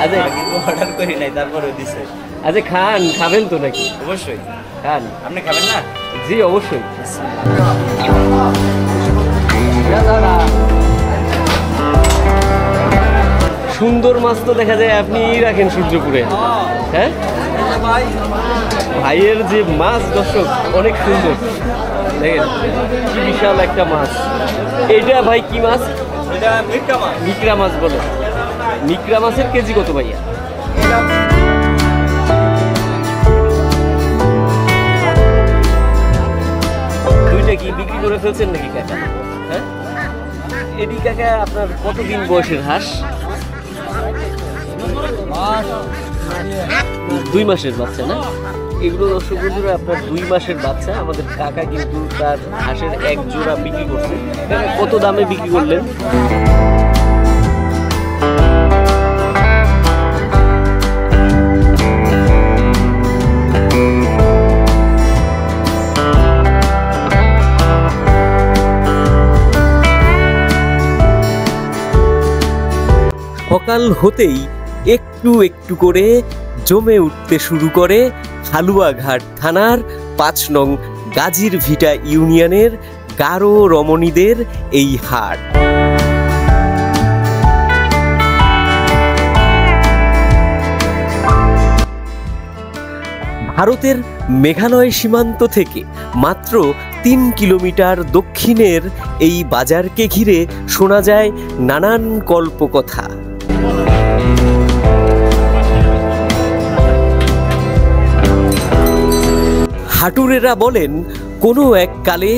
আচ্ছা অর্ডার করি নাই, তারপরে দিছে। আচ্ছা খান, খাবেন তো নাকি? অবশ্যই খান। আপনি খাবেন না? জি অবশ্যই। সুন্দর মাছ তো দেখা যায় আপনি রাখেন সূর্যপুরে। হ্যাঁ ভাইয়ের যে মাছ দর্শক অনেক সুন্দর, দেখেন কি বিশাল একটা মাছ। এটা ভাই কি মাছ? এটা মিকরা মাছ। মিকরা মাছ বলে। মিকরা মাছের কেজি কত ভাইয়া? দুইটা কি বিক্রি করে ফেলছেন নাকি কাকা? হ্যাঁ এটি কাকা আপনার কতদিন বয়সের হাঁস? 2 মাসের বাচ্চা না? এগুলো দর্শক বন্ধুরা আপনার 2 মাসের বাচ্চা। আমাদের কাকা কিন্তু তার হাঁসের এক জোড়া বিক্রি করছে। কত দামে বিক্রি করলেন? সকাল হতেই একটু একটু করে জমে উঠতে শুরু করে হালুয়াঘাট থানার 5 নং গাজীর ভিটা ইউনিয়নের গারো রমণীদের এই হাট। ভারতের মেঘালয় সীমান্ত থেকে মাত্র 3 কিলোমিটার দক্ষিণের এই বাজারকে ঘিরে শোনা যায় নানান কল্পকথা। হাটুরেরা বলেন কোনো এক কালে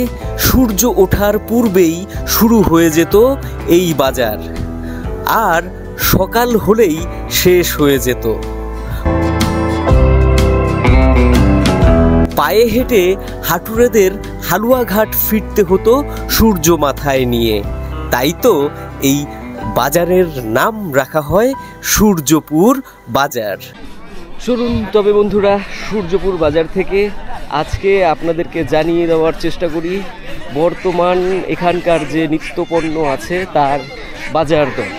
সূর্য ওঠার পূর্বেই শুরু হয়ে যেত এই বাজার, আর সকাল হলেই শেষ হয়ে যেত। পায়ে হেঁটে হাটুরেদের হালুয়াঘাট ফিরতে হতো সূর্য মাথায় নিয়ে। তাই তো এই বাজারের নাম রাখা হয় সূর্যপুর বাজার। শুনুন তবে বন্ধুরা, সূর্যপুর বাজার থেকে আজকে আপনাদেরকে জানিয়ে দেওয়ার চেষ্টা করি বর্তমান এখানকার যে নিত্যপণ্য আছে তার বাজার দর।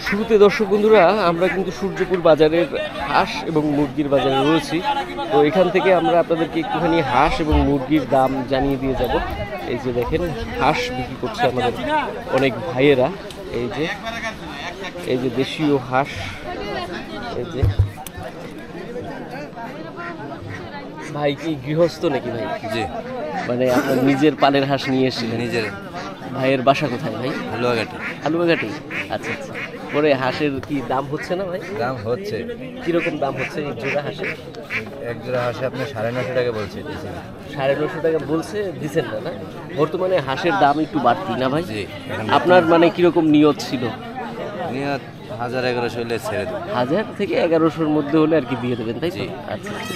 শুরুতে দর্শক বন্ধুরা আমরা কিন্তু সূর্যপুর বাজারের হাঁস এবং মুরগির বাজারে রয়েছি। তো এখান থেকে আমরা আপনাদেরকে একটুখানি হাঁস এবং মুরগির দাম জানিয়ে দিয়ে যাব। এই যে দেখেন হাঁস বিক্রি করছে আমাদের অনেক ভাইয়েরা। এই যে দেশীয় হাঁস, এই যে ভাই কি গৃহস্থ নাকি ভাই? জি, মানে আপনার নিজের পালের হাঁস নিয়ে এসেছিলেন? নিজের। ভাইয়ের বাসা কোথায় ভাই? হালুয়াঘাটে। হালুয়াঘাটে, আচ্ছা আচ্ছা। পরে হাঁসের কি দাম হচ্ছে না ভাই? দাম হচ্ছে। কিরকম দাম হচ্ছে এক জোড়া হাঁসের? এক জোড়া হাঁসে আপনি 950 টাকা বলছে। 950 টাকা বলছে, দিচ্ছেন না? না বর্তমানে হাঁসের দাম একটু বাড়তি না ভাই? আপনার মানে কিরকম নিয়ত ছিল? নিয়ত 1000-1100 হলে ছেড়ে দেবেন। 1000 থেকে 1100-র মধ্যে হলে আর কি দিয়ে দেবেন, তাই তো? আচ্ছা আচ্ছা।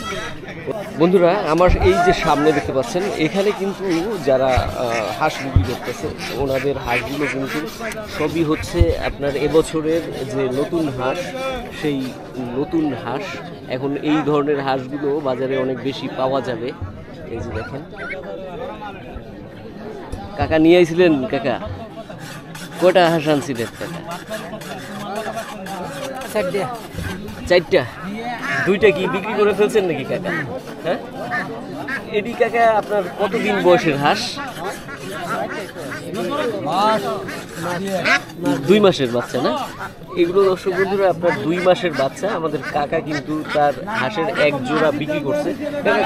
বন্ধুরা আমার এই যে সামনে দেখতে পাচ্ছেন এখানে কিন্তু যারা হাঁস বিক্রি করতেছে ওনাদের হাঁসগুলো কিন্তু সবই হচ্ছে আপনার এবছরের যে নতুন হাঁস, সেই নতুন হাঁস। এখন এই ধরনের হাঁসগুলো বাজারে অনেক বেশি পাওয়া যাবে। এই যে দেখেন কাকা নিয়ে আইছিলেন। কাকা কয়টা হাঁস আনছিলেন কাকা? 4টা। 2টা কি বিক্রি করে ফেলছেন নাকি কাকা? হ্যাঁ এটি কাকা আপনার কতদিন বয়সের হাঁস? 2 মাসের বাচ্চা না? এগুলো দর্শক বন্ধুরা আপনার 2 মাসের বাচ্চা। আমাদের কাকা কিন্তু তার হাঁসের এক জোড়া বিক্রি করছে।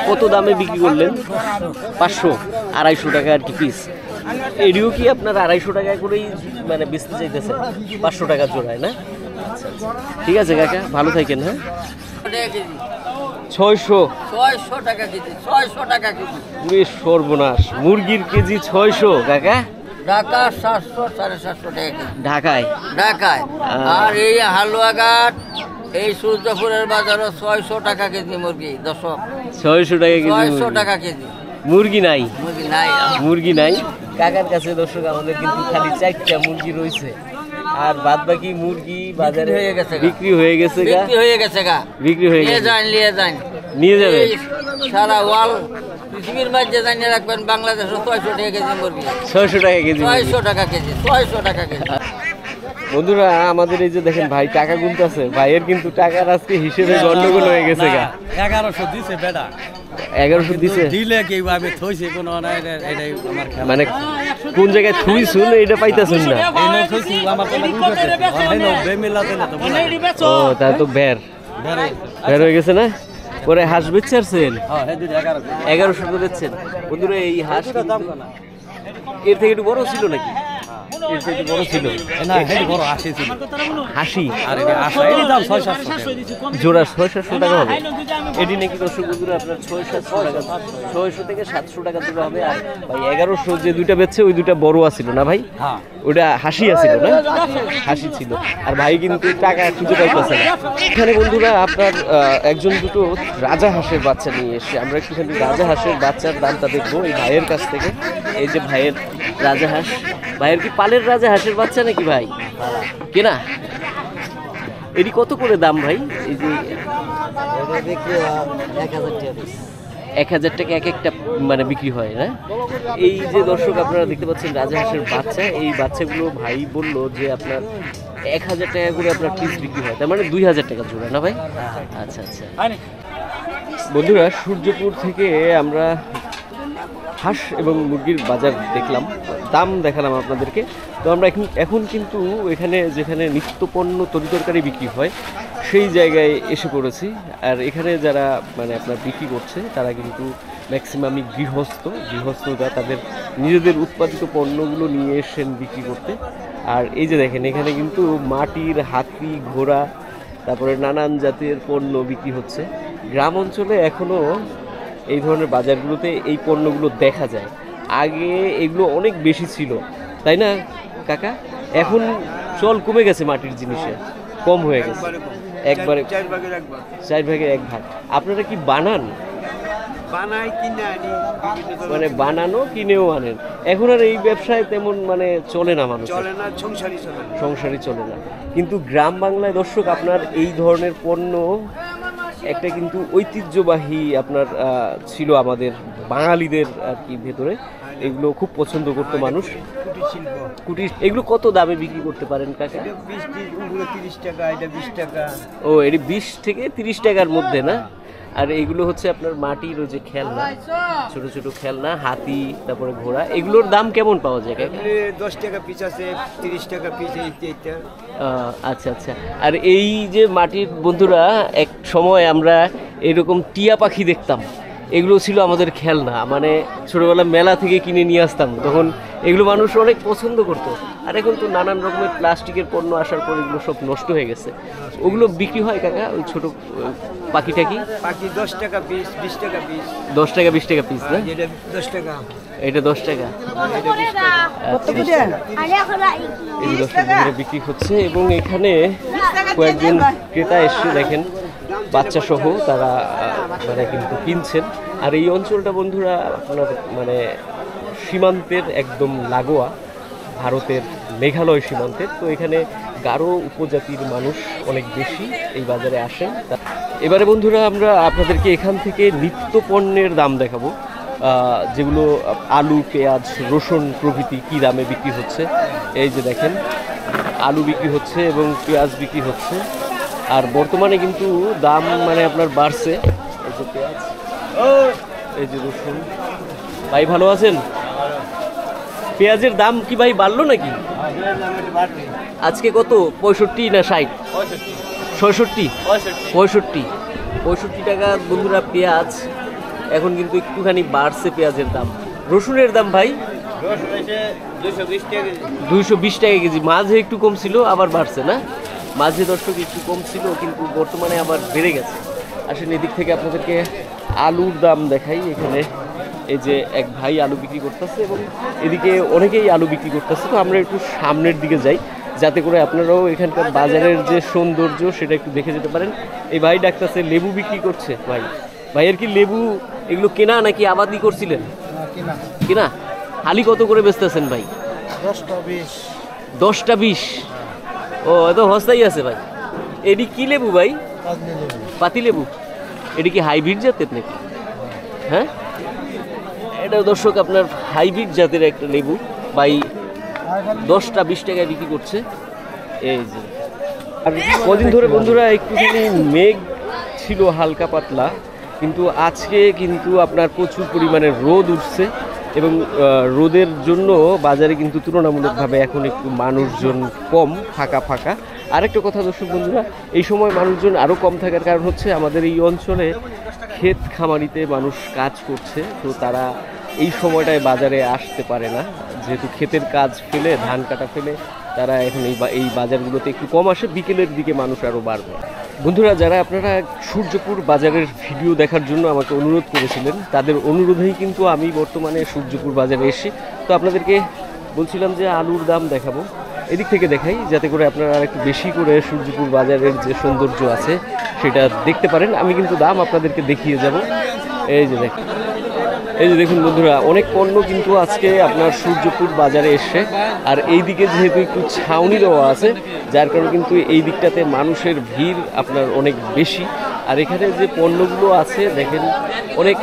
কত দামে বিক্রি করলেন? 500, 250 টাকা আর কি পিস। এটিও কি আপনার 250 টাকা করেই মানে বেচতে চাইতেছে? 500 টাকা জোড়ায় না? ঠিক আছে কাকা, ভালো থাকেন। হ্যাঁ 600 টাকা কেজি। 600 টাকা কেজি। সর্বনাশ, মুরগির কেজি 600 কাকা? ঢাকা 700, 750 টাকা কেজি। ঢাকায়? ঢাকায়। আর এই হালুয়াঘাট এই সূর্যপুরের বাজারে 600 টাকা কেজি মুরগি। 600 টাকা কেজি। 600 টাকা কেজি মুরগি নাই? মুরগি নাই, মুরগি নাই। কাকার কাছে দর্শক আমাদের কিন্তু খালি 4টা মুরগি রয়েছে, আর বাদ বাকি মুরগি বাজারে বিক্রি হয়ে গেছে। বিক্রি হয়ে গেছে। নিয়ে যাবেন সারা ওয়াল পৃথিবীর মধ্যে জানিয়ে রাখবেন বাংলাদেশে 600 টাকা কেজি মুরগি। 600 টাকা কেজি, 600 টাকা কেজি, 600 টাকা কেজি। বন্ধুরা আমাদের এই যে দেখেন ভাই টাকা গুনতেছে, ভাইয়ের কিন্তু টাকার আজকে হিসেবে গন্ডগোল হয়ে গেছে গা। 1100 দিছে বেটা, 1100 দিছে দিলে কিভাবে থইছে কোন না, এটাই আমার খেলা। মানে কোন জায়গায় থুই শুন এটা পাইতাছেন না। এই নো থইছি আমার তো উঠেছে, এই নো বেমিলাতে না তো। ও তাই তো বের হয়ে গেছে না। পরে হাঁস বেচছেন? হ্যাঁ, এই 1100 করে বেচছেন। বন্ধুরা এই হাঁস এর থেকে একটু বড় ছিল নাকি? এর থেকে বড় ছিল না, এই বড় হাসি ছিল। হাসি আর এই আশা এই দাম 600 জোড়া 600 টাকা হবে। এটি নাকি দর্শক বন্ধুরা আপনার 600 টাকা, 600 থেকে 700 টাকা জোড়া হবে। আর ভাই 1100 যে দুইটা বেচছে ওই দুইটা বড় আছিল না ভাই? হ্যাঁ, ওটা হাসি আছিল না, হাসি ছিল। আর ভাই কিন্তু টাকা খুঁজে পাইতেছে না। এখানে বন্ধুরা আপনার একজন দুটো রাজা হাঁসের বাচ্চা নিয়ে এসে আমরা একটুখানি রাজা হাঁসের বাচ্চার দামটা দেখবো এই ভাইয়ের কাছ থেকে। এই যে ভাইয়ের রাজা হাঁস, ভাইয়ের কি পালের রাজা হাঁসের বাচ্চা নাকি ভাই কেনা? এটি কত করে দাম ভাই? এই যে 1000 টাকা এক একটা মানে বিক্রি হয় না? এই যে দর্শক আপনারা দেখতে পাচ্ছেন রাজা হাঁসের বাচ্চা, এই বাচ্চাগুলো ভাই বললো যে আপনার 1000 টাকা করে আপনার পিস বিক্রি হয়, তার মানে 2000 টাকা জোড়া না ভাই? আচ্ছা আচ্ছা বন্ধুরা, সূর্যপুর থেকে আমরা হাঁস এবং মুরগির বাজার দেখলাম, দাম দেখালাম আপনাদেরকে। তো আমরা এখন কিন্তু এখানে যেখানে নিত্যপণ্য তরিতরকারি বিক্রি হয় সেই জায়গায় এসে পড়েছি। আর এখানে যারা মানে আপনার বিক্রি করছে তারা কিন্তু ম্যাক্সিমামই গৃহস্থরা তাদের নিজেদের উৎপাদিত পণ্যগুলো নিয়ে এসেছেন বিক্রি করতে। আর এই যে দেখেন এখানে কিন্তু মাটির হাতি, ঘোড়া, তারপরে নানান জাতের পণ্য বিক্রি হচ্ছে। গ্রাম অঞ্চলে এখনও এই ধরনের বাজারগুলোতে এই পণ্যগুলো দেখা যায়। আগে এগুলো অনেক বেশি ছিল, তাই না কাকা? এখন চল কমে গেছে, মাটির জিনিসে কম হয়ে গেছে একবারে, 4 ভাগের 1 ভাগ। আপনারা কি বানান? মানে বানানো কিনেও আনেন। এখন আর এই ব্যবসায় তেমন মানে চলে না, মানুষ সংসারই চলে না। কিন্তু গ্রাম বাংলায় দর্শক আপনার এই ধরনের পণ্য একটা কিন্তু ঐতিহ্যবাহী আপনার ছিল আমাদের বাঙালিদের আর কি ভেতরে। এগুলো খুব পছন্দ করতো মানুষ। কুটির এগুলো কত দামে বিক্রি করতে পারেন কাকা? 30 টাকা, এটা 20 টাকা। ও এটি 20 থেকে 30 টাকার মধ্যে না? আর এগুলো হচ্ছে আপনার মাটির যে খেলনা, ছোট ছোট খেলনা, হাতি, তারপরে ঘোড়া, এগুলোর দাম কেমন পাওয়া যায়? 10 টাকা পিস আছে, 30 টাকা পিস। আচ্ছা আচ্ছা। আর এই যে মাটির বন্ধুরা, এক সময় আমরা এরকম টিয়া পাখি দেখতাম, এগুলো ছিল আমাদের খেলনা, মানে ছোটবেলা মেলা থেকে কিনে নিয়ে আসতাম, তখন এগুলো মানুষ অনেক পছন্দ করতো। আর এখন তো নানান রকমের প্লাস্টিকের পণ্য আসার পর এগুলো সব নষ্ট হয়ে গেছে। ওগুলো বিক্রি হয় কাকা ওই ছোট পাখিটা? কি পাখি 10 টাকা পিস, 20 টাকা পিস। 10 টাকা 20 টাকা পিস না? এটা 10 টাকা, এটা 10 টাকা, এটা 20 টাকা। এই 10 টাকা করে বিক্রি হচ্ছে। এবং এখানে কয়েকজন ক্রেতা এসে দেখেন বাচ্চা সহ তারা মানে কিন্তু কিনছেন। আর এই অঞ্চলটা বন্ধুরা আপনার মানে সীমান্তের একদম লাগোয়া, ভারতের মেঘালয় সীমান্তের। তো এখানে গারো উপজাতির মানুষ অনেক বেশি এই বাজারে আসেন। এবারে বন্ধুরা আমরা আপনাদেরকে এখান থেকে নিত্য পণ্যের দাম দেখাবো, যেগুলো আলু, পেঁয়াজ, রসুন প্রভৃতি কী দামে বিক্রি হচ্ছে। এই যে দেখেন আলু বিক্রি হচ্ছে এবং পেঁয়াজ বিক্রি হচ্ছে। আর বর্তমানে কিন্তু দাম মানে আপনার বাড়ছে। এই যে পেঁয়াজ, এই যে রসুন। ভাই ভালো আছেন? পেঁয়াজের দাম কি ভাই বাড়লো নাকি আজকে? কত 65 না 60? 65 টাকা বন্ধুরা পেঁয়াজ। এখন কিন্তু একটুখানি বাড়ছে পেঁয়াজের দাম। রসুনের দাম ভাই 220 টাকা কেজি। মাঝে একটু কম ছিল, আবার বাড়ছে না? মাঝে দর্শক একটু কম ছিল, কিন্তু বর্তমানে আবার বেড়ে গেছে। আসেন এদিক থেকে আপনাদেরকে আলুর দাম দেখাই। এখানে এই যে এক ভাই আলু বিক্রি করতেছে এবং এদিকে অনেকেই আলু বিক্রি করতেছে। তো আমরা একটু সামনের দিকে যাই, যাতে করে আপনারাও এখানকার বাজারের যে সৌন্দর্য সেটা একটু দেখে যেতে পারেন। এই ভাই ডাকতেছে লেবু বিক্রি করছে। ভাইয়ের কি লেবু এগুলো কেনা নাকি আবাদি করছিলেন? কেনা। হালি কত করে বেচতেছেন ভাই? 10টা 20। ও এত সস্তাই আছে ভাই। এটি কি লেবু ভাই? পাতি লেবু। এটা কি হাইব্রিড জাতের নাকি? হ্যাঁ, এটা দর্শক আপনার হাইব্রিড জাতের একটা লেবু, ভাই 10টা 20 টাকায় বিক্রি করছে। এই যে আর কদিন ধরে বন্ধুরা একটুখানি মেঘ ছিল হালকা পাতলা, কিন্তু আজকে কিন্তু আপনার প্রচুর পরিমাণে রোদ উঠছে এবং রোদের জন্য বাজারে কিন্তু তুলনামূলকভাবে এখন একটু মানুষজন কম, ফাঁকা ফাঁকা। আরেকটা কথা দর্শক বন্ধুরা, এই সময় মানুষজন আরও কম থাকার কারণ হচ্ছে আমাদের এই অঞ্চলে ক্ষেত খামারিতে মানুষ কাজ করছে, তো তারা এই সময়টায় বাজারে আসতে পারে না, যেহেতু ক্ষেতের কাজ ফেলে ধান কাটা ফেলে তারা এখন এই বাজারগুলোতে একটু কম আসে। বিকেলের দিকে মানুষ আরও বাড়বে। বন্ধুরা, যারা আপনারা সূর্যপুর বাজারের ভিডিও দেখার জন্য আমাকে অনুরোধ করেছিলেন, তাদের অনুরোধেই কিন্তু আমি বর্তমানে সূর্যপুর বাজারে এসে তো আপনাদেরকে বলছিলাম যে আলুর দাম দেখাবো। এদিক থেকে দেখাই যাতে করে আপনারা একটু বেশি করে সূর্যপুর বাজারের যে সৌন্দর্য আছে সেটা দেখতে পারেন। আমি কিন্তু দাম আপনাদেরকে দেখিয়ে যাব। এই যে দেখুন বন্ধুরা, অনেক পণ্য কিন্তু আজকে আপনার সূর্যপুর বাজারে এসে, আর এই দিকে যেহেতু একটু ছাউনি দেওয়া আছে যার কারণে কিন্তু এই দিকটাতে মানুষের ভিড় আপনার অনেক বেশি। আর এখানে যে পণ্যগুলো আছে দেখেন, অনেক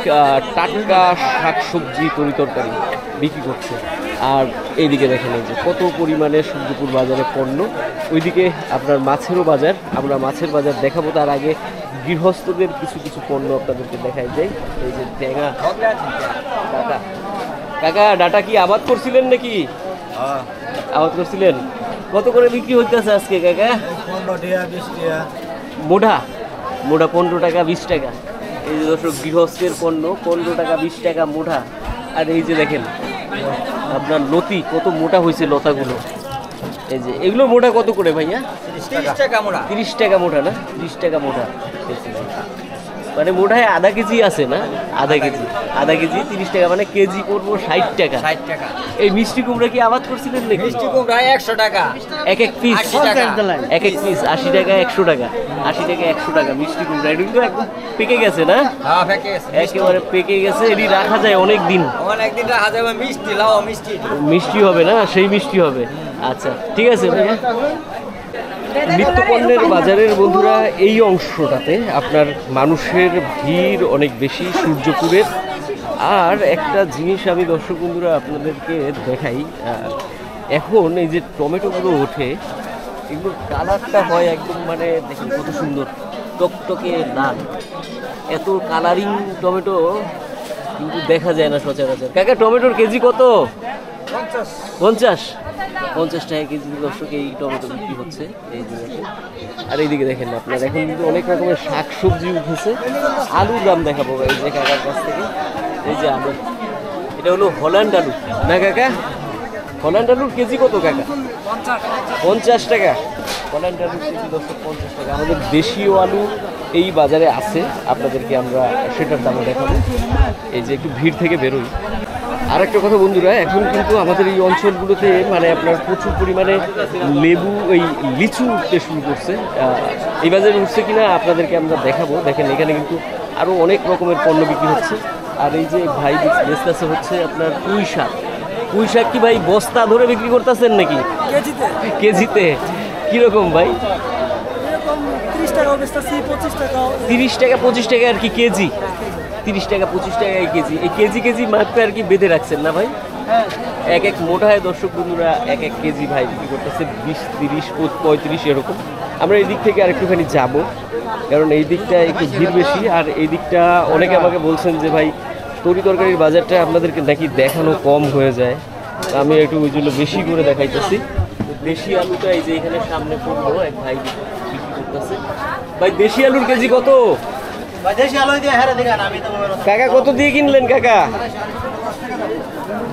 টাটকা শাকসবজি তরিতরকারি বিক্রি করছে। আর এইদিকে দেখেন এই যে কত পরিমাণে সূর্যপুর বাজারে পণ্য। ওইদিকে আপনার মাছেরও বাজার, আমরা মাছের বাজার দেখাবো। তার আগে গৃহস্থদের কিছু কিছু পণ্য আপনাদেরকে দেখাই যায়। এই যে ট্যাঙা, কাকা ডাটা কি আবাদ করছিলেন নাকি? আবাদ করছিলেন। কত করে বিক্রি হইতেছে আজকে কাকা? 15 টাকা 20 টাকা মোটা 15 টাকা 20 টাকা। এই যে দর্শক, গৃহস্থের পণ্য 15 টাকা 20 টাকা মোটা। আর এই যে দেখেন আপনার লতি কত মোটা হয়েছে লতাগুলো। এই যে এগুলো মোটা কত করে ভাইয়া? 30 টাকা মোড়া। 30 টাকা মোটা না? 30 টাকা মোটা। মানে মোটায় আধা কেজি আছে না? আধা কেজি 30 টাকা, মানে কেজি করবো 60 টাকা। 60 টাকা। এই মিষ্টি কুমড়া কি আবাদ করছিলেন নাকি? মিষ্টি কুমড়া 100 টাকা। এক পিস 80 টাকা। এক পিস 80 টাকা 100 টাকা 80 টাকা 100 টাকা মিষ্টি কুমড়া। এটা কিন্তু একদম পেকে গেছে না? হ্যাঁ, পেকে গেছে। একেবারে পেকে গেছে। এটি রাখা যায় অনেক দিন। অনেকদিন রাখা যাবে। মিষ্টি লাও, মিষ্টি হবে না? সেই মিষ্টি হবে। আচ্ছা ঠিক আছে ভাইয়া। নিত্যপণ্যের বাজারের বন্ধুরা এই অংশটাতে আপনার মানুষের ভিড় অনেক বেশি সূর্যপুরের। আর একটা জিনিস আমি দর্শক বন্ধুরা আপনাদেরকে দেখাই, এখন এই যে টমেটোগুলো ওঠে, এগুলোর কালারটা হয় একদম, মানে দেখুন কত সুন্দর টকটকে লাল। এত কালারিং টমেটো কিন্তু দেখা যায় না সচরাচর। কাকা টমেটোর কেজি কত? 50 টাকা কেজি দর্শক এই টমেটো বিক্রি হচ্ছে। এই যে দেখেন, আর এইদিকে দেখেন আপনার এখন কিন্তু অনেক রকমের শাকসবজি উঠেছে। আলুর দাম দেখাবো এই যে কাকার কাছ থেকে। এই যে আলু, এটা হলো হল্যান্ড আলু না কাকা? হল্যান্ড আলুর কেজি কত কাকা? 50 টাকা। হল্যান্ড আলুর কেজি দর্শক 50 টাকা। আমাদের দেশীয় আলু এই বাজারে আছে, আপনাদেরকে আমরা সেটার দামও দেখাবো। এই যে একটু ভিড় থেকে বেরোই। আর একটা কথা বন্ধুরা, এখন কিন্তু আমাদের এই অঞ্চলগুলোতে মানে আপনার প্রচুর পরিমাণে লেবু, এই লিচু উঠতে শুরু করছে। এই বাজারে উঠছে কিনা আপনাদেরকে আমরা দেখাবো। দেখেন এখানে কিন্তু আরও অনেক রকমের পণ্য বিক্রি হচ্ছে। আর এই যে ভাই বেচতেছে হচ্ছে আপনার পুঁই শাক কি ভাই বস্তা ধরে বিক্রি করতেছেন নাকি? কেজিতে কিরকম ভাই? 30 টাকা বেচতেছি, 25 টাকা। 30 টাকা 25 টাকা আর কি কেজি? 30 টাকা 25 টাকা এই কেজি। এই কেজি মাপে আর কি বেঁধে রাখছেন না ভাই? এক মোটায় দর্শক বন্ধুরা এক কেজি ভাই বিক্রি করতেছে 20, 30, 35 এরকম। আমরা এই দিক থেকে আর একটুখানি যাব, কারণ এই দিকটা একটু ভিড় বেশি। আর এই দিকটা অনেকে আমাকে বলছেন যে ভাই তরিতরকারির বাজারটা আপনাদেরকে নাকি দেখানো কম হয়ে যায়। আমি একটু ওই জন্য বেশি করে দেখাইতেছি। দেশি আলুটা এই যে এখানে সামনে পড়লো, এক ভাই বিক্রি করতেছে। ভাই দেশি আলুর কেজি কত? কাকা কত দিয়ে কিনলেন কাকা?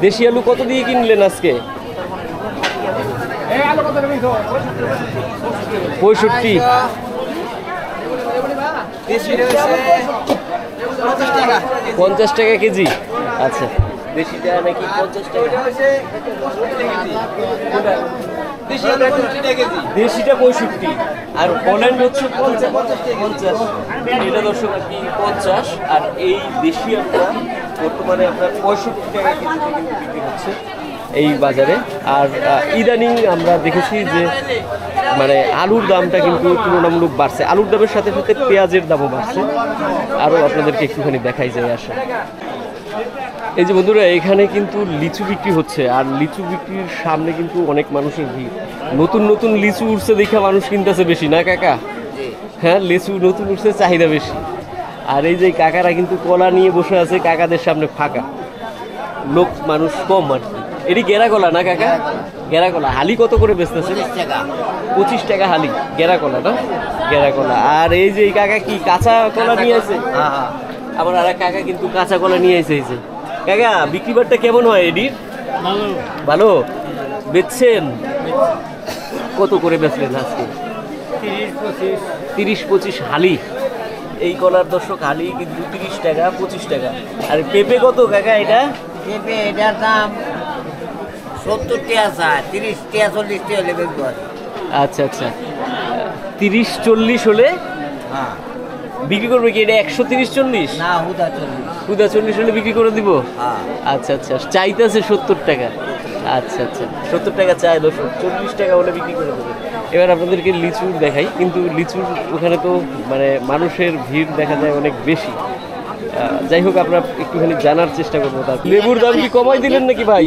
দেশি আলু কত দিয়ে কিনলেন আজকে? 65। 50 টাকা কেজি। আচ্ছা, দেশিটা নাকি 50 টাকা? দেশিটা 65 আর হল্যান্ড হচ্ছে 50। এটা দর্শক আর কি 50। আর এই দেশি আলুটা বর্তমানে আপনার 65 টাকা কেজিতে কিন্তু বিক্রি হচ্ছে। এই বাজারে। আর ইদানিং আমরা দেখেছি যে মানে আলুর দামটা কিন্তু তুলনামূলক বাড়ছে, আলুর দামের সাথে সাথে পেঁয়াজের দামও বাড়ছে। আরও আপনাদেরকে একটুখানি দেখাই যায় আসে। এই যে বন্ধুরা, এখানে কিন্তু লিচু বিক্রি হচ্ছে, আর লিচু বিক্রির সামনে কিন্তু অনেক মানুষের ভিড়। নতুন নতুন লিচু উঠছে দেখে মানুষ কিনতেছে বেশি, না কাকা? হ্যাঁ, লিচু নতুন উঠছে, চাহিদা বেশি। আর এই যে কাকারা কিন্তু কলা নিয়ে বসে আছে, কাকাদের সামনে ফাঁকা, লোক মানুষ কম আর কি। এটি গেরা কলা না কাকা? গেরা কলা হালি কত করে বেচতেছে? 25 টাকা হালি গেরা কলা, না? গেরা কলা। আর এই যে কাকা কি কাঁচা কলা নিয়ে আছে? আবার আর এক কাকা কিন্তু কাঁচা কলা নিয়ে এসে। কাকা বিক্রি বাট্টা কেমন হয় এডির? ভালো বেচছেন? কত করে বেচলেন আজকে? 30-25 হালি। এই কলার দর্শক হালি কিন্তু 30 টাকা 25 টাকা। আর পেঁপে কত কাকা এটা? পেঁপে এটার দাম 70 টাকা, 30 টাকা 40 টাকা হলে বেচবো। আচ্ছা আচ্ছা, 30-40 হলে হ্যাঁ বিক্রি করবে কি? এটা 130-40 না, হুদা 40। হুদা 40 হলে বিক্রি করে দিব? হ্যাঁ। আচ্ছা আচ্ছা, চাইতেছে 70 টাকা। আচ্ছা আচ্ছা, 70 টাকা চাই দর্শক, 40 টাকা হলে বিক্রি করে দেবে। এবার আপনাদেরকে লিচুর দেখাই, কিন্তু লিচুর ওখানে তো মানে মানুষের ভিড় দেখা যায় অনেক বেশি। যাই হোক, আমরা একটুখানি জানার চেষ্টা করবো। তার লেবুর দাম কি কমাই দিলেন নাকি ভাই?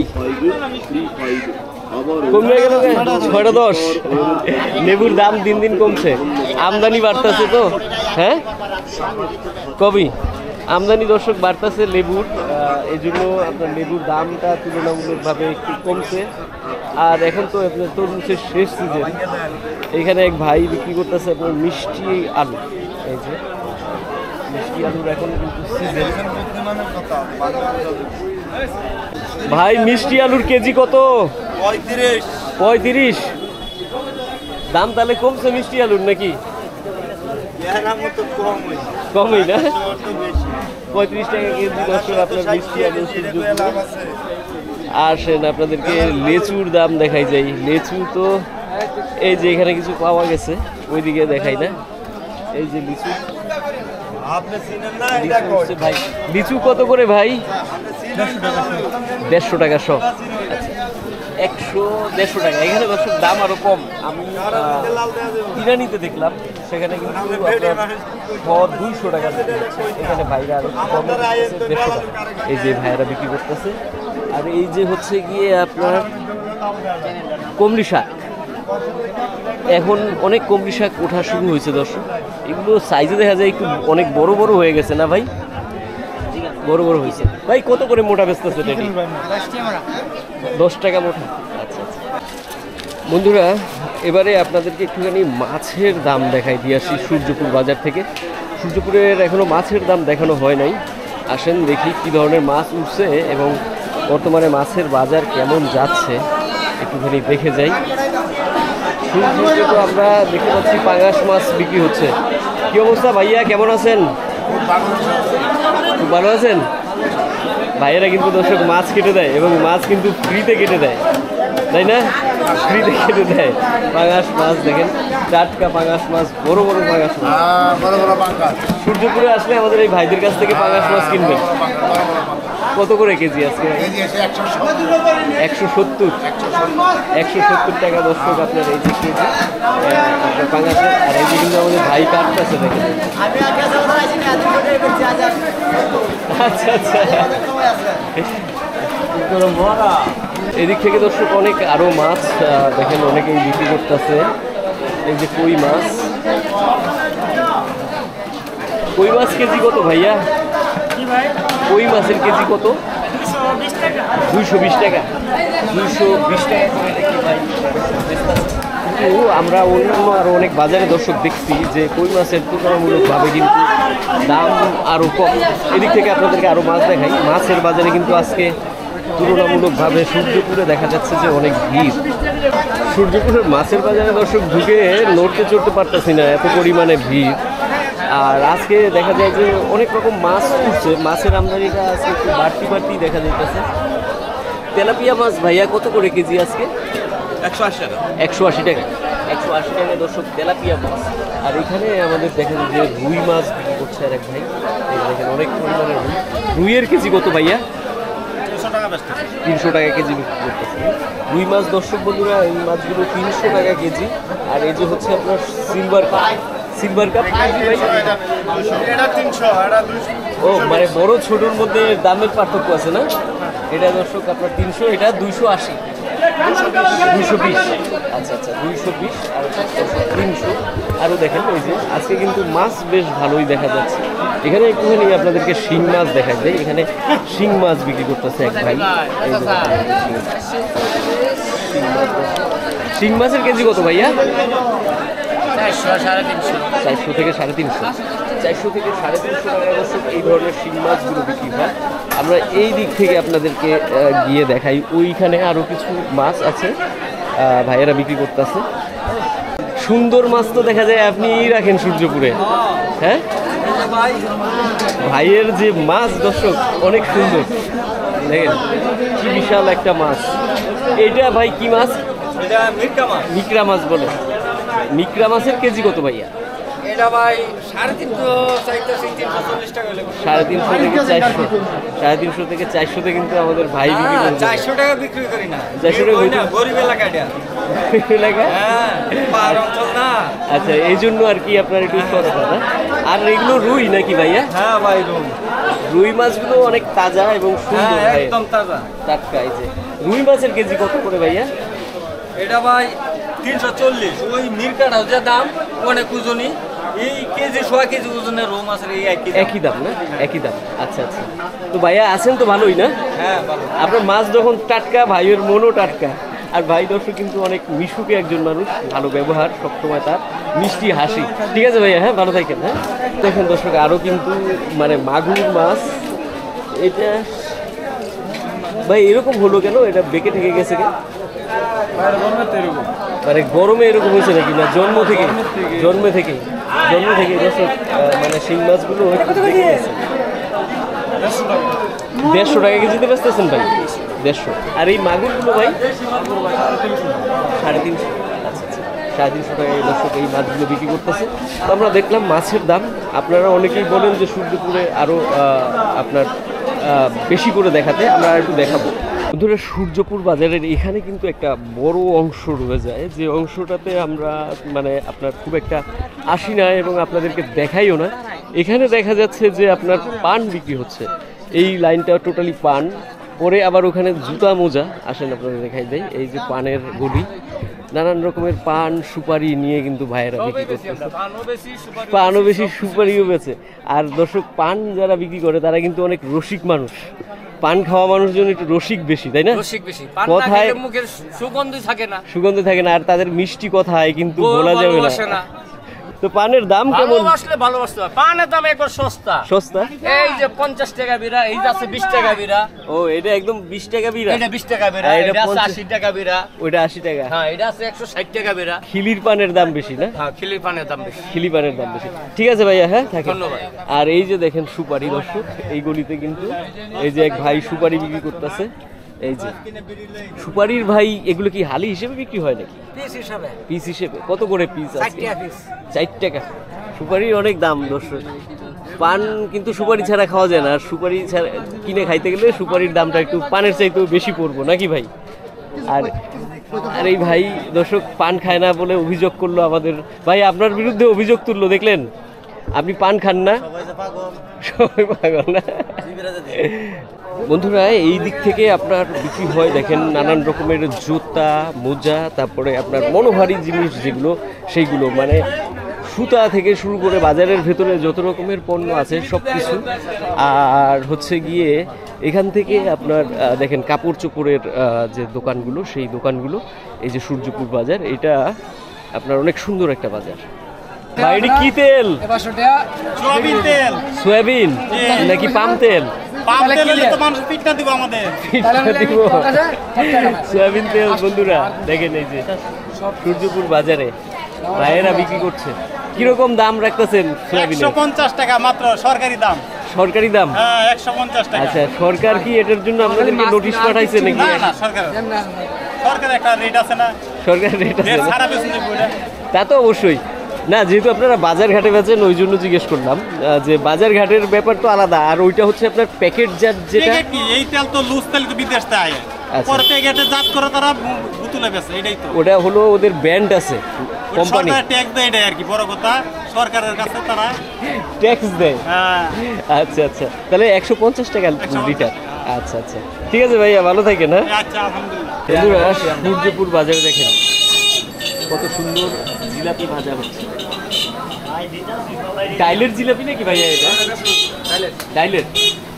কমে গেল 6.10। লেবুর দাম দিন দিন কমছে, আমদানি বাড়তেছে তো। হ্যাঁ, কবি আমদানি দর্শক বাড়তেছে লেবুর, এই জন্য আপনার লেবুর দামটা তুলনামূলকভাবে একটু কমছে। আর এখন তো আপনার তরমুজের শেষ সিজন। এখানে এক ভাই বিক্রি করতেছে আপনার মিষ্টি আলু। এই যে মিষ্টি আলুর এখন কিন্তু সিজন। ভাই মিষ্টি আলুর কেজি কত? 35। দাম তাহলে কমছে মিষ্টি আলুর নাকি? কমই না, 35 টাকা কেজি দর্শক আপনার মিষ্টি আলু। আসেন আপনাদেরকে লেচুর দাম দেখাই যাই। লেচু তো এই যে এখানে কিছু পাওয়া গেছে, ওইদিকে দেখাই না। এই যে লিচু, ভাই লিচু কত করে ভাই? 150 টাকা সব। আচ্ছা, 100-150 টাকা। এখানে দর্শক দাম আরো কম। আমি ইরানিতে দেখলাম, সেখানে কিন্তু আপনার 200 টাকা বিক্রি হচ্ছে। এখানে ভাইরা আরো কম, 150 টাকা। এই যে ভাইরা বিক্রি করতেছে। আর এই যে হচ্ছে গিয়ে আপনার কমলি শাক, এখন অনেক কমলি শাক ওঠা শুরু হয়েছে দর্শক। এগুলো সাইজে দেখা যায় একটু অনেক বড় বড় হয়ে গেছে না ভাই? বড় বড় হয়েছে। ভাই কত করে মোটা বেচতেছে? 10 টাকা মোটা। আচ্ছা আচ্ছা বন্ধুরা, এবারে আপনাদেরকে একটুখানি মাছের দাম দেখাই দিয়ে আসি সূর্যপুর বাজার থেকে। সূর্যপুরের এখনো মাছের দাম দেখানো হয় নাই। আসেন দেখি কি ধরনের মাছ উঠছে এবং বর্তমানে মাছের বাজার কেমন যাচ্ছে একটুখানি দেখে যাই। সূর্যপুরে তো আমরা দেখতে পাচ্ছি পাঙাশ মাছ বিক্রি হচ্ছে। কি অবস্থা ভাইয়া, কেমন আছেন? খুব ভালো আছেন? ভাইয়েরা কিন্তু দর্শক মাছ কেটে দেয় এবং মাছ কিন্তু ফ্রিতে কেটে দেয়, তাই না? ফ্রিতে কেটে দেয়। পাঙাশ মাছ দেখেন, টাটকা পাঙাশ মাছ, বড় বড় পাঙাশ মাছ। সূর্যপুরে আসলে আমাদের এই ভাইদের কাছ থেকে পাঙাশ মাছ কিনবেন। কত করে কেজি আজকে? 170 টাকা দর্শক আপনার এই যে কেজি আপনার পাঙাশের। আর এই যে কিন্তু আমাদের ভাই কাটতেছে দেখেন। আচ্ছা আচ্ছা, এদিক থেকে দর্শক অনেক আরো মাছ দেখেন অনেকেই বিক্রি করতেছে। এই যে কই মাছ, কই মাছ কেজি কত ভাইয়া? কই মাছের কেজি কত? 220 টাকা। 220 টাকা করে দেখি ভাই। কিন্তু আমরা অন্যান্য আরও অনেক বাজারে দর্শক দেখছি যে কই মাছের তুলনামূলকভাবে কিন্তু দাম আরও কম। এদিক থেকে আপনাদেরকে আরও মাছ দেখাই। মাছের বাজারে কিন্তু আজকে তুলনামূলকভাবে সূর্যপুরে দেখা যাচ্ছে যে অনেক ভিড়। সূর্যপুরের মাছের বাজারে দর্শক ঢুকে নড়তে চড়তে পারতেছি না, এত পরিমাণে ভিড়। আর আজকে দেখা যায় যে অনেক রকম মাছ উঠছে, মাছের আমদানিটা আজকে একটু বাড়তি দেখা যাইতেছে। তেলাপিয়া মাছ ভাইয়া কত করে কেজি আজকে? 180 টাকা। 180 টাকা। 180 টাকা দর্শক তেলাপিয়া মাছ। আর এখানে আমাদের দেখা যায় যে রুই মাছ বিক্রি করছে আর এক ভাই। দেখেন অনেক পরিমাণে রুই। রুইয়ের কেজি কত ভাইয়া? 200 টাকা 300 টাকা কেজি বিক্রি করতেছে। রুই মাছ দর্শক বন্ধুরা, এই মাছগুলো 300 টাকা কেজি। আর এই যে হচ্ছে আপনার সিলভার কাপ, সিলভার কাপ ও মানে বড় ছোটোর মধ্যে দামের পার্থক্য আছে না? এটা দর্শক আপনার 300, এটা 280, 220। আচ্ছা আচ্ছা, 220 আর 300। আরও দেখেন ওই যে আজকে কিন্তু মাছ বেশ ভালোই দেখা যাচ্ছে। এখানে একটুখানি আপনাদেরকে শিং মাছ দেখাই যায়। এখানে শিং মাছ বিক্রি করতেছে এক ভাই। এই যে শিং মাছের কেজি কত ভাইয়া? 400 থেকে 350, 400 থেকে 350 টাকা দর্শক এই ধরনের শিং মাছগুলো বিক্রি হয়। আমরা এই দিক থেকে আপনাদেরকে গিয়ে দেখাই, ওইখানে আরও কিছু মাছ আছে ভাইয়েরা বিক্রি করতেছে। সুন্দর মাছ তো দেখা যায় আপনি রাখেন সূর্যপুরে, হ্যাঁ ভাইয়ের যে মাছ দর্শক অনেক সুন্দর, দেখেন কি বিশাল একটা মাছ। এটা ভাই কি মাছ? মিকরা মাছ বলে। মিকরা মাছের কেজি কত ভাইয়া? এটা ভাই 350 টাকা। 350 থেকে 400, 350 থেকে 400-তে কিন্তু আমাদের ভাই বিক্রি করে। 400 টাকা বিক্রি করি না, 400 টাকা গরিব এলাকা এটা। এলাকা? হ্যাঁ, পাহাড় অঞ্চল না। আচ্ছা, এই জন্য আর কি আপনার একটু সস্তা না? আর এগুলো রুই নাকি ভাইয়া? হ্যাঁ ভাই, রুই। রুই মাছগুলো অনেক তাজা এবং সুন্দর, হ্যাঁ, একদম তাজা টাটকা। এই যে রুই মাছের কেজি কত করে ভাইয়া? এটা ভাই 340। ওই মিরকাটা যে দাম অনেক ওজনই, এই কেজি 100 কেজি ওজনের রুই মাছের এই একই দাম না? একই দাম। আচ্ছা আচ্ছা, তো ভাইয়া আছেন তো ভালোই না? হ্যাঁ ভালো। আপনার মাছ যখন টাটকা, ভাইয়ের মনও টাটকা। আর ভাই দর্শক কিন্তু অনেক মিশুকে একজন মানুষ, ভালো ব্যবহার সবসময়, তার মিষ্টি হাসি। ঠিক আছে ভাইয়া, হ্যাঁ ভালো থাকেন। হ্যাঁ দেখেন দর্শক আরও কিন্তু মানে মাগুর মাছ। এটা ভাই এরকম হলো কেন? এটা বেঁকে থেকে গেছে কেন? মানে গরমে এরকম হয়েছে নাকি? না জন্ম থেকে? জন্ম থেকে দর্শক মানে শিং মাছগুলো একটু বেঁকে গেছে। 150 টাকা কেজিতে বেচতেছেন ভাই? 150। আর এই মাগুরগুলো ভাই 350। আচ্ছা আচ্ছা, 350 টাকায় দর্শক এই মাছগুলো বিক্রি করতেছে। তো আমরা দেখলাম মাছের দাম। আপনারা অনেকেই বলেন যে সূর্যপুরে আরও আপনার বেশি করে দেখাতে, আমরা একটু দেখাবো। বন্ধুরা, সূর্যপুর বাজারের এখানে কিন্তু একটা বড় অংশ রয়ে যায়, যে অংশটাতে আমরা মানে আপনার খুব একটা আসি না এবং আপনাদেরকে দেখাইও না। এখানে দেখা যাচ্ছে যে আপনার পান বিক্রি হচ্ছে, এই লাইনটা টোটালি পান। পরে আবার ওখানে জুতা মোজা, আসেন আপনাদের দেখাই দেয়। এই যে পানের গলি, নানান রকমের পান সুপারি নিয়ে কিন্তু ভাইয়েরা বিক্রি করতেছে। পানও বেশি, সুপারিও বেছে। আর দর্শক পান যারা বিক্রি করে তারা কিন্তু অনেক রসিক মানুষ। পান খাওয়া মানুষজন একটু রসিক বেশি, তাই না? কথায় মুখের সুগন্ধ থাকে না, সুগন্ধ থাকে না, আর তাদের মিষ্টি কথায় কিন্তু বলা যাবে না। তো পানের দাম কেমন? ভালোবাসতে পানের দাম একবার সস্তা। সস্তা? এই যে 50 টাকা বিড়া, এই যে আছে 20 টাকা বিড়া। ও এটা একদম 20 টাকা বিড়া? এটা 20 টাকা বিড়া, এটা আছে 80 টাকা বিড়া। ওইটা 80 টাকা? হ্যাঁ, এটা আছে 160 টাকা বিড়া। খিলির পানের দাম বেশি না? হ্যাঁ, খিলির পানের দাম বেশি। খিলি পানের দাম বেশি। ঠিক আছে ভাইয়া, হ্যাঁ থাকেন। ধন্যবাদ। আর এই যে দেখেন সুপারি দর্শক, এই গলিতে কিন্তু এই যে এক ভাই সুপারি বিক্রি করতেছে। এই যে সুপারির ভাই, এগুলো কি হালি হিসেবে বিক্রি হয় নাকি? পিস হিসাবে। পিস হিসেবে কত করে পিস আছে? 4 টাকা পিস। 4 টাকা। সুপারির অনেক দাম দর্শক। পান কিন্তু সুপারি ছাড়া খাওয়া যায় না, আর সুপারি ছাড়া কিনে খাইতে গেলে সুপারির দামটা একটু পানের চাইতেও বেশি পড়বো নাকি ভাই? আর আর এই ভাই দর্শক পান খায় না বলে অভিযোগ করলো আমাদের ভাই, আপনার বিরুদ্ধে অভিযোগ তুললো, দেখলেন? আপনি পান খান না? সবাই পাগল না? বন্ধুরা, এই দিক থেকে আপনার বিক্রি হয় দেখেন নানান রকমের জুতা, মোজা, তারপরে আপনার মনোহারী জিনিস যেগুলো, সেইগুলো মানে সুতা থেকে শুরু করে বাজারের ভেতরে যত রকমের পণ্য আছে সব কিছু। আর হচ্ছে গিয়ে এখান থেকে আপনার দেখেন কাপড় চোপড়ের যে দোকানগুলো, সেই দোকানগুলো। এই যে সূর্যপুর বাজার, এটা আপনার অনেক সুন্দর একটা বাজার। ভাই এটা কি তেল? সয়াবিন তেল। সয়াবিন নাকি পাম তেল? পাম তেল হলে তো মানুষ পিঠা দিব আমাদের। সয়াবিন তেল বন্ধুরা দেখেন, এই যে সূর্যপুর বাজারে ভাইয়েরা বিক্রি করছে। কিরকম দাম রাখতেছেন সয়াবিনের? 150 টাকা মাত্র, সরকারি দাম। সরকারি দাম? হ্যাঁ, 150 টাকা। আচ্ছা, সরকার কি এটার জন্য আপনাদেরকে নোটিশ পাঠাইছে নাকি? না না, সরকার একটা রেট আছে না? সরকার রেট আছে সারা বেশি তা তো অবশ্যই। না যেহেতু আপনারা বাজার ঘাটে বেচেন ওই জন্য জিজ্ঞেস করলাম যে বাজার ঘাটের ব্যাপার তো আলাদা, আর ওইটা হচ্ছে আপনার প্যাকেট জাত যেটা। কি এই তেল তো লুজ তেল তো বিদেশ থেকে আয় আচ্ছা। পরে প্যাকেটে জাত করে তারা বোতলে বেচে, এটাই তো ওটা হলো ওদের ব্র্যান্ড আছে কোম্পানি, সরকার ট্যাক্স দেয়, এটাই আর কি বড় কথা, সরকারের কাছে তারা ট্যাক্স দেয়। হ্যাঁ। আচ্ছা আচ্ছা, তাহলে 150 টাকা লিটার। আচ্ছা আচ্ছা, ঠিক আছে ভাইয়া, ভালো থাকেন। হ্যাঁ আচ্ছা, আলহামদুলিল্লাহ। বন্ধুরা, সূর্যপুর বাজারে দেখেন কত সুন্দর জিলাপি ভাজা হচ্ছে। ডাইলের জিলাপি নাকি ভাইয়া এটা? ডাইলের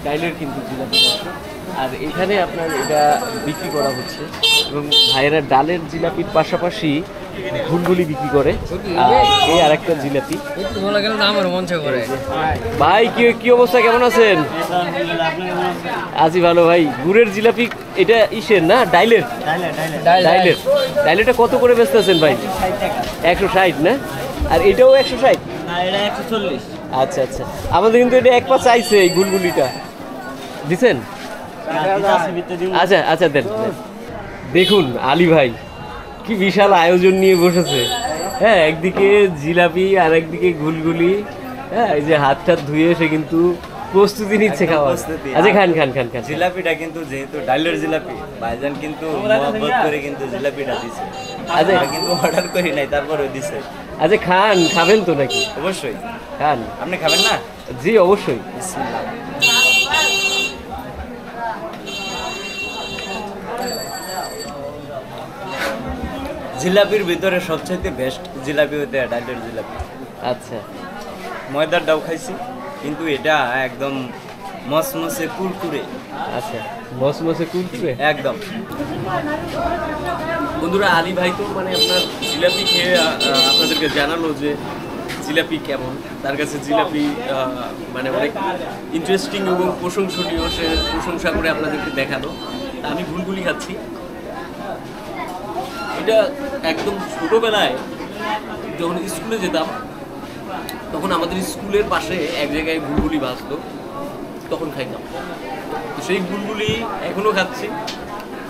ডাইলের কিন্তু জিলাপি আছে। আর এখানে আপনার এটা বিক্রি করা হচ্ছে এবং ভাইয়েরা ডালের জিলাপির পাশাপাশি ঘুলগুলি বিক্রি করে। আর এই আর একটা জিলাপি। ভাই কি কি অবস্থা, কেমন আছেন? আছি ভালো ভাই। গুড়ের জিলাপি এটা ইসের না, ডাইলের? ডাইলের। ডাইলেরটা কত করে বেচতেছেন ভাই? 160 না? আর এটাও 160? আচ্ছা আচ্ছা, আমাদের কিন্তু এটা এক পা চাইছে এই গুলগুলিটা, দিছেন? আচ্ছা আচ্ছা, দেন। দেখুন আলী ভাই কি বিশাল আয়োজন নিয়ে বসেছে। হ্যাঁ, একদিকে জিলাপি আর একদিকে গুলগুলি। হ্যাঁ, এই যে হাত টাত ধুয়ে সে কিন্তু প্রস্তুতি নিচ্ছে খাওয়ার। আচ্ছা, খান খান খান খান। জিলাপিটা কিন্তু যেহেতু ডালের জিলাপি, ভাইজান কিন্তু মহব্বত করে কিন্তু জিলাপিটা দিছে। আচ্ছা, আমরা কিন্তু অর্ডার করি নাই, তারপরে দিছে। আচ্ছা খান, খাবেন তো নাকি? অবশ্যই খান। আপনি খাবেন না? জি অবশ্যই। জিলাপির ভিতরে সবচাইতে বেস্ট জিলাপি হতে ডালের জিলাপি। আচ্ছা, ময়দার ডাউ খাইছি, কিন্তু এটা একদম মসমসে কুরকুরে। আচ্ছা, মসমসে কুরকুরে একদম। বন্ধুরা, আলী ভাই তো মানে আপনার জিলাপি খেয়ে আপনাদেরকে জানালো যে জিলাপি কেমন। তার কাছে জিলাপি মানে অনেক ইন্টারেস্টিং এবং প্রশংসনীয়, সে প্রশংসা করে আপনাদেরকে দেখালো। আমি গুলগুলি খাচ্ছি। এটা একদম ছোটোবেলায় যখন স্কুলে যেতাম তখন আমাদের স্কুলের পাশে এক জায়গায় গুলগুলি ভাজতো, তখন খাইতাম। তো সেই গুলগুলি এখনও খাচ্ছি,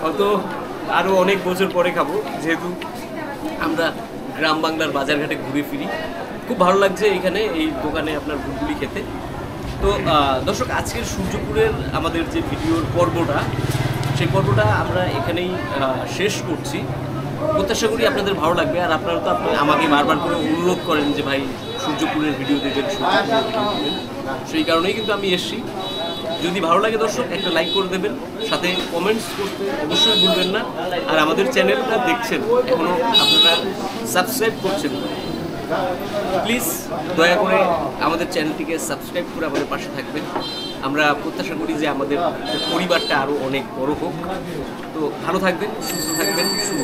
হয়তো আরও অনেক বছর পরে খাবো, যেহেতু আমরা গ্রাম বাংলার বাজারঘাটে ঘুরে ফিরি। খুব ভালো লাগছে এখানে এই দোকানে আপনার গুলগুলি খেতে। তো দর্শক, আজকের সূর্যপুরের আমাদের যে ভিডিওর পর্বটা, সেই পর্বটা আমরা এখানেই শেষ করছি। প্রত্যাশা করি আপনাদের ভালো লাগবে। আর আপনারা তো আমাকে বারবার করে অনুরোধ করেন যে ভাই সূর্যপুরের ভিডিও দেবেন, সূর্যপুরের ভিডিও দেবেন। সেই কারণেই কিন্তু আমি এসেছি। যদি ভালো লাগে দর্শক, একটা লাইক করে দেবেন, সাথে কমেন্টস করতে অবশ্যই ভুলবেন না। আর আমাদের চ্যানেলটা দেখছেন, এখনও আপনারা সাবস্ক্রাইব করছেন, প্লিজ দয়া করে আমাদের চ্যানেলটিকে সাবস্ক্রাইব করে আমাদের পাশে থাকবেন। আমরা প্রত্যাশা করি যে আমাদের পরিবারটা আরও অনেক বড় হোক। তো ভালো থাকবেন, সুস্থ থাকবেন, শুভ